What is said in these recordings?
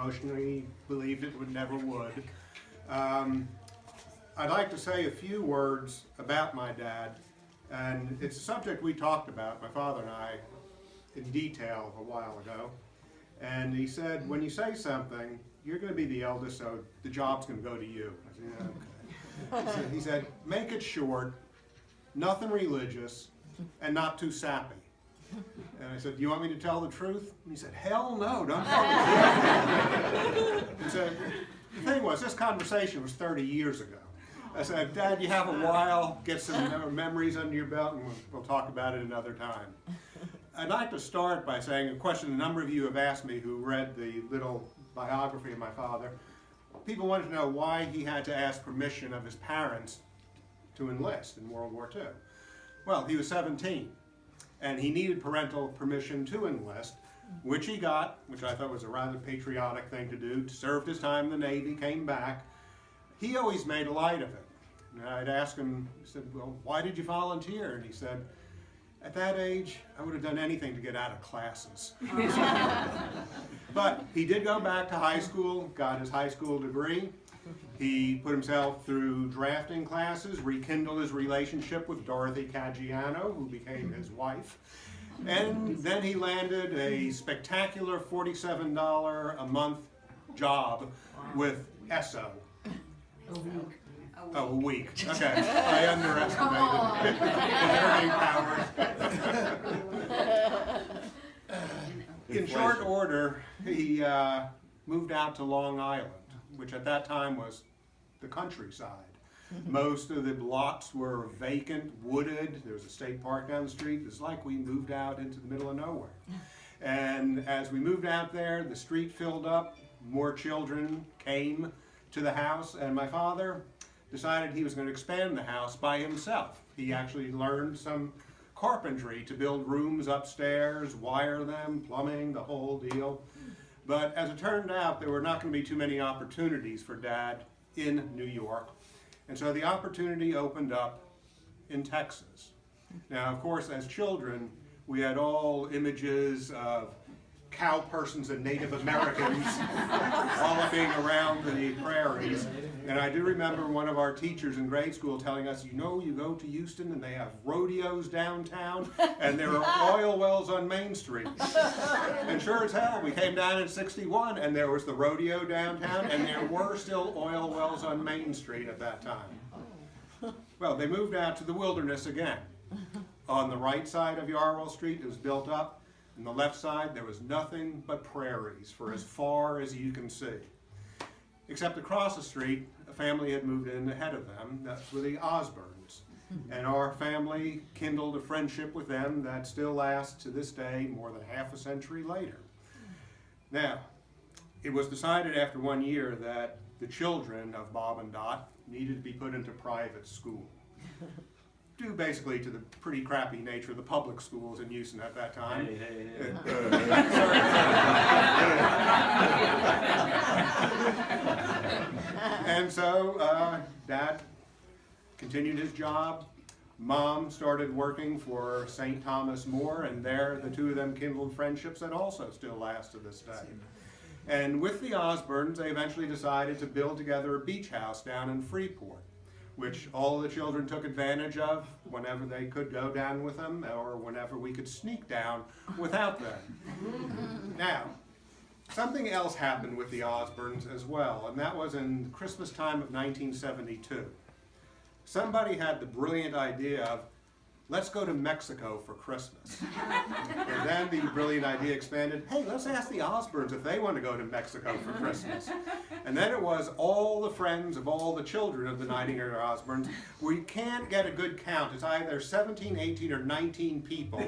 emotionally believed it never would. I'd like to say a few words about my dad, and it's a subject we talked about, my father and I, in detail a while ago. And he said, when you say something, you're going to be the eldest, so the job's going to go to you. I said, yeah, okay. He said, make it short, nothing religious, and not too sappy. And I said, do you want me to tell the truth? And he said, hell no, don't tell the truth. He said, the thing was, this conversation was 30 years ago. I said, Dad, you have a while, get some memories under your belt, and we'll talk about it another time. I'd like to start by saying a question a number of you have asked me who read the little biography of my father. People wanted to know why he had to ask permission of his parents to enlist in World War II. Well, he was 17, and he needed parental permission to enlist, which he got, which I thought was a rather patriotic thing to do. Served his time in the Navy, came back. He always made a light of it. And I'd ask him, he said, well, why did you volunteer? And he said, at that age, I would have done anything to get out of classes. But he did go back to high school, got his high school degree. He put himself through drafting classes, rekindled his relationship with Dorothy Caggiano, who became his wife. And then he landed a spectacular $47 a month job with Esso. A week. Oh, a week. Okay. I underestimated his earning powers. In short order, he moved out to Long Island, which at that time was the countryside. Most of the lots were vacant, wooded. There was a state park down the street. It's like we moved out into the middle of nowhere. And as we moved out there, the street filled up. More children came to the house, and my father decided he was going to expand the house by himself. He actually learned some carpentry to build rooms upstairs, wire them, plumbing, the whole deal. But as it turned out, there were not going to be too many opportunities for Dad in New York. And so the opportunity opened up in Texas. Now, of course, as children, we had all images of cow persons and Native Americans frolicking around the prairies. And I do remember one of our teachers in grade school telling us, you know, you go to Houston and they have rodeos downtown and there are oil wells on Main Street. And sure as hell, we came down in '61 and there was the rodeo downtown and there were still oil wells on Main Street at that time. Well, they moved out to the wilderness again. On the right side of Yarwell Street, it was built up. On the left side, there was nothing but prairies for as far as you can see. Except across the street, a family had moved in ahead of them. That's were the Osborns. And our family kindled a friendship with them that still lasts to this day, more than half a century later. Now, it was decided after 1 year that the children of Bob and Dot needed to be put into private school. Due basically to the pretty crappy nature of the public schools in Houston at that time. And so Dad continued his job. Mom started working for St. Thomas More, and there the two of them kindled friendships that also still last to this day. And with the Osborns, they eventually decided to build together a beach house down in Freeport, which all the children took advantage of whenever they could go down with them or whenever we could sneak down without them. Now, something else happened with the Osborns as well, and that was in Christmas time of 1972. Somebody had the brilliant idea of, let's go to Mexico for Christmas. And then the brilliant idea expanded, hey, let's ask the Osborns if they want to go to Mexico for Christmas. And then it was all the friends of all the children of the Neidinger Osborns. We can't get a good count. It's either 17, 18, or 19 people.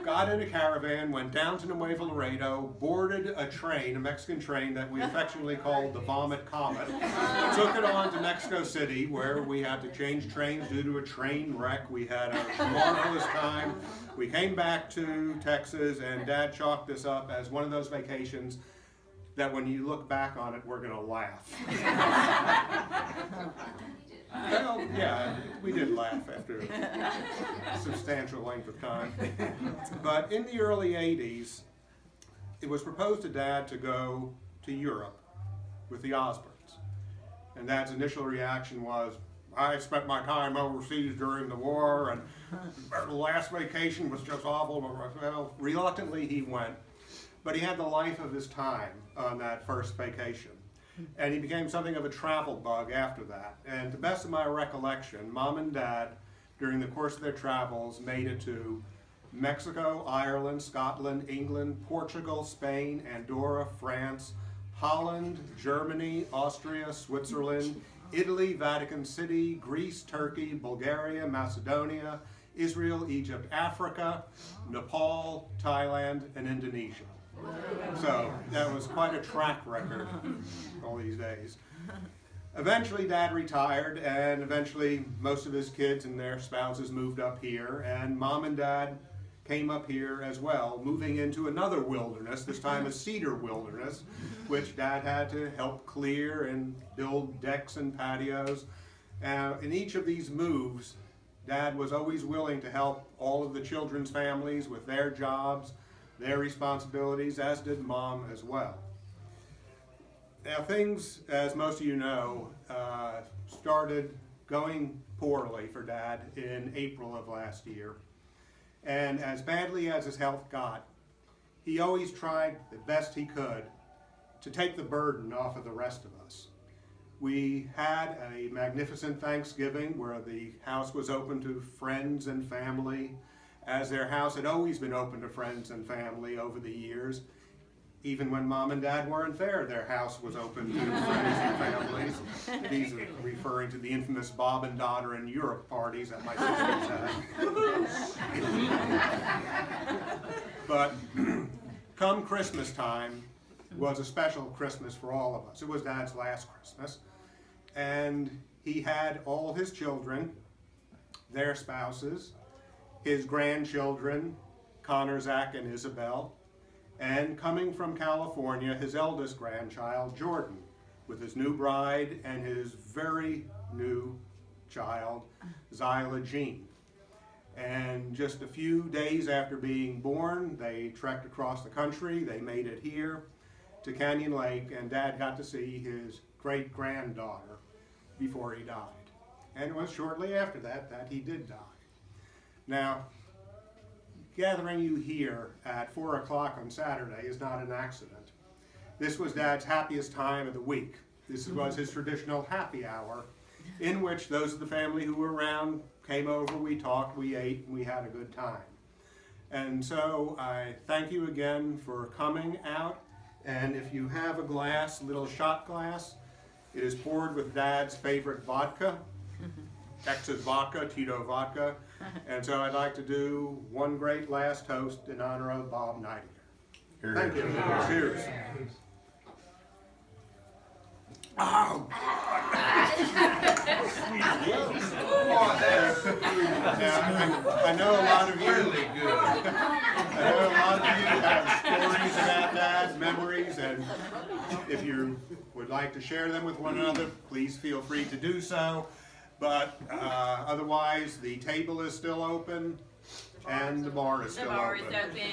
Got in a caravan, went down to Nuevo Laredo, boarded a train, a Mexican train that we affectionately called the Vomit Comet, took it on to Mexico City, where we had to change trains due to a train wreck. We had a marvelous time. We came back to Texas, and Dad chalked this up as one of those vacations that when you look back on it, we're going to laugh. Well, yeah, we did laugh after a substantial length of time. But in the early 80s, it was proposed to Dad to go to Europe with the Osborns. And Dad's initial reaction was, I spent my time overseas during the war, and the last vacation was just awful. Well, reluctantly he went, but he had the life of his time on that first vacation. And he became something of a travel bug after that. And to the best of my recollection, Mom and Dad, during the course of their travels, made it to Mexico, Ireland, Scotland, England, Portugal, Spain, Andorra, France, Holland, Germany, Austria, Switzerland, Italy, Vatican City, Greece, Turkey, Bulgaria, Macedonia, Israel, Egypt, Africa, Nepal, Thailand, and Indonesia. So that was quite a track record all these days. Eventually Dad retired, and eventually most of his kids and their spouses moved up here, and Mom and Dad came up here as well, moving into another wilderness, this time a cedar wilderness, which Dad had to help clear and build decks and patios. In each of these moves, Dad was always willing to help all of the children's families with their jobs, their responsibilities, as did Mom as well. Now things, as most of you know, started going poorly for Dad in April of last year. And as badly as his health got, he always tried the best he could to take the burden off of the rest of us. We had a magnificent Thanksgiving where the house was open to friends and family, as their house had always been open to friends and family over the years. Even when Mom and Dad weren't there, their house was open to friends and families. These are referring to the infamous Bob and Daughter in Europe parties that my sisters had. But come Christmas time was a special Christmas for all of us. It was Dad's last Christmas. And he had all his children, their spouses, his grandchildren, Connor, Zach, and Isabel, and coming from California, his eldest grandchild, Jordan, with his new bride and his very new child, Zyla Jean. And just a few days after being born, they trekked across the country. They made it here to Canyon Lake, and Dad got to see his great-granddaughter before he died. And it was shortly after that he did die. Now, gathering you here at 4 o'clock on Saturday is not an accident. This was Dad's happiest time of the week. This was his traditional happy hour, in which those of the family who were around came over, we talked, we ate, and we had a good time. And so I thank you again for coming out. And if you have a glass, a little shot glass, it is poured with Dad's favorite vodka, Texas vodka, Tito vodka. And so I'd like to do one great last toast in honor of Bob Neidinger. Thank you. Cheers. Oh! I know a lot of you. I know a lot of you have stories about that, memories, and if you would like to share them with one another, please feel free to do so. But otherwise, the table is still open and the bar is still open.